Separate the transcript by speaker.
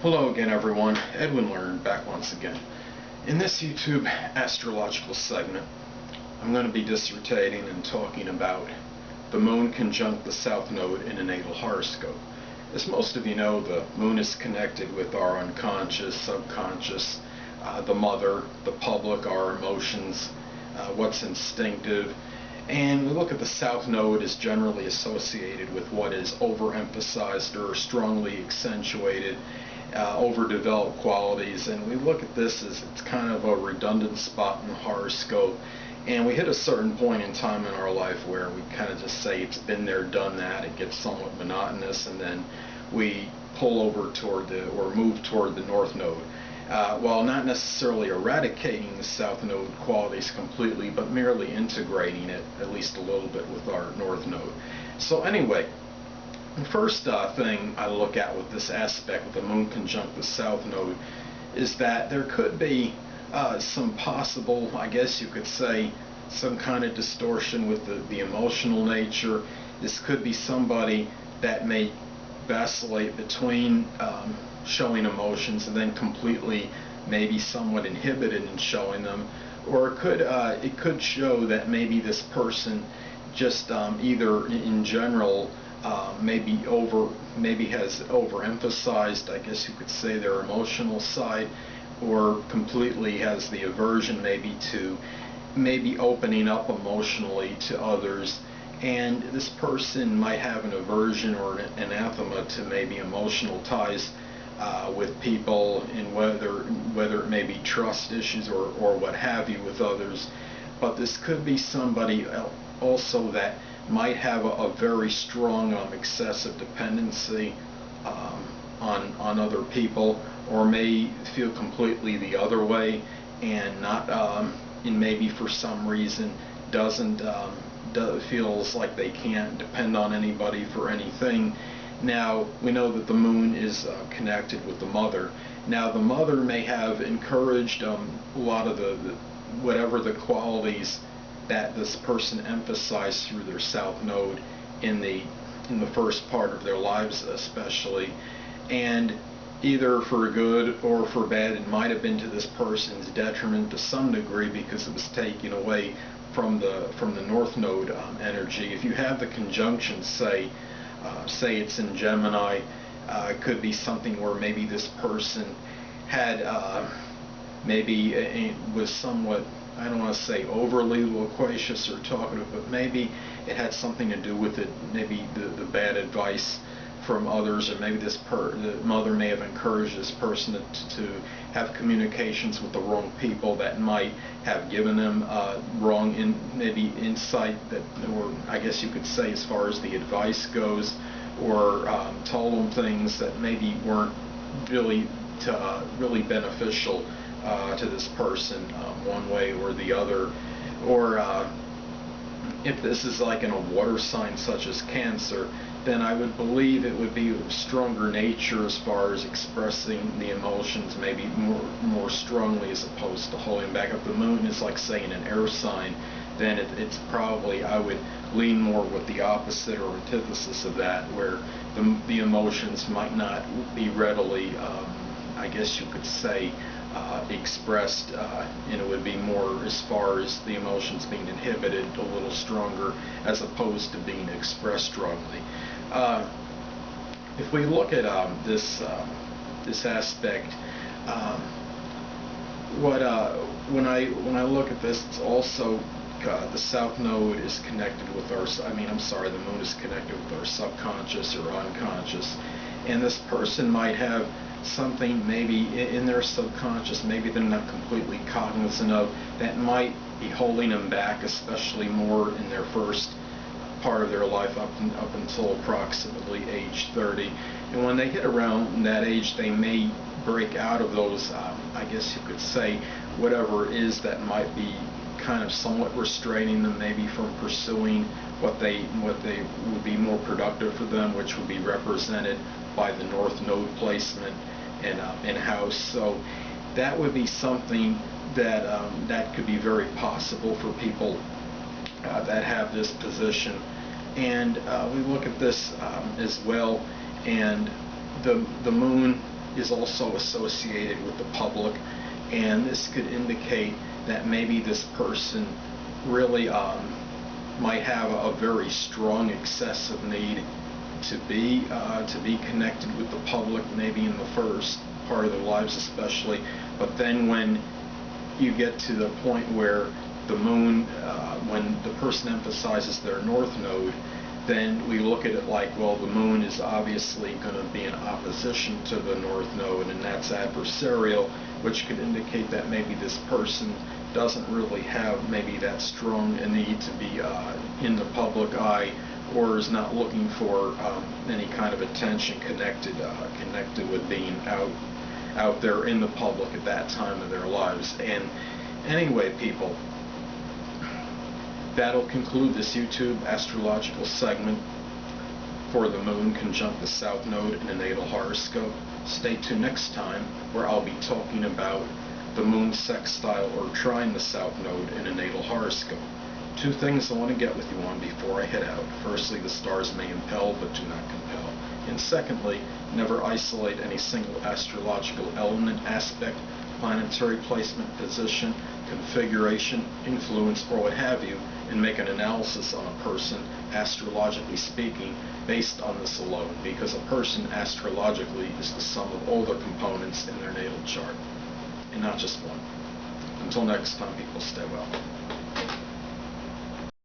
Speaker 1: Hello again everyone, Edwin Learnard back once again. In this YouTube astrological segment, I'm going to be dissertating and talking about the moon conjunct the south node in a natal horoscope. As most of you know, the moon is connected with our unconscious, subconscious, the mother, the public, our emotions, what's instinctive. And we look at the south node as generally associated with what is overemphasized or strongly accentuated, overdeveloped qualities, and we look at this as it's kind of a redundant spot in the horoscope, and we hit a certain point in time in our life where we kind of just say it's been there, done that. It gets somewhat monotonous, and then we pull over toward or move toward the north node, while not necessarily eradicating the south node qualities completely, but merely integrating it at least a little bit with our north node. So anyway, the first thing I look at with this aspect with the moon conjunct the south node is that there could be some possible, I guess you could say, some kind of distortion with the emotional nature. This could be somebody that may vacillate between showing emotions and then completely maybe somewhat inhibited in showing them, or it could show that maybe this person just either in general maybe has overemphasized, I guess you could say, their emotional side, or completely has the aversion maybe opening up emotionally to others. And this person might have an aversion or an anathema to maybe emotional ties with people, and whether it may be trust issues or what have you with others. But this could be somebody also that might have a very strong excessive dependency on other people, or may feel completely the other way, and not and maybe for some reason feels like they can't depend on anybody for anything. Now, we know that the moon is connected with the mother. Now, the mother may have encouraged a lot of whatever the qualities that this person emphasized through their south node in the first part of their lives especially, and either for good or for bad, it might have been to this person's detriment to some degree, because it was taken away from the north node energy. If you have the conjunction, say it's in Gemini, it could be something where maybe this person had was somewhat, I don't want to say overly loquacious or talkative, but maybe it had something to do with it, maybe the bad advice from others, or maybe the mother may have encouraged this person to have communications with the wrong people that might have given them wrong maybe insight, that, or I guess you could say, as far as the advice goes, or told them things that maybe weren't really beneficial to this person one way or the other. Or if this is like in a water sign such as Cancer, then I would believe it would be of stronger nature as far as expressing the emotions maybe more strongly, as opposed to holding back. If the moon is, like, say, in an air sign, then it's probably, I would lean more with the opposite or antithesis of that, where the emotions might not be readily, I guess you could say, expressed, and it would be more as far as the emotions being inhibited a little stronger, as opposed to being expressed strongly. If we look at this aspect, when I look at this, it's also the south node is connected with the moon is connected with our subconscious or unconscious, and this person might have something maybe in their subconscious, maybe they're not completely cognizant of, that might be holding them back, especially more in their first part of their life up until approximately age 30. And when they hit around that age, they may break out of those, I guess you could say, whatever it is that might be kind of somewhat restraining them maybe from pursuing what they would be more productive for them, which would be represented by the north node placement in house. So that would be something that could be very possible for people that have this position. And we look at this as well, and the moon is also associated with the public, and this could indicate that maybe this person really might have a very strong excessive need to be connected with the public, maybe in the first part of their lives especially, but then when you get to the point where the moon, when the person emphasizes their north node, then we look at it like, well, the moon is obviously going to be in opposition to the north node, and that's adversarial, which could indicate that maybe this person doesn't really have maybe that strong a need to be in the public eye, or is not looking for any kind of attention connected with being out there in the public at that time of their lives. And anyway, people, that'll conclude this YouTube astrological segment for the moon conjunct the south node in a natal horoscope. Stay tuned next time, where I'll be talking about the moon sextile or trine the south node in a natal horoscope. Two things I want to get with you on before I head out. Firstly, the stars may impel but do not compel. And secondly, never isolate any single astrological element, aspect, planetary placement, position, configuration, influence, or what have you, and make an analysis on a person, astrologically speaking, based on this alone, because a person astrologically is the sum of all the components in their natal chart, and not just one. Until next time, people, stay well.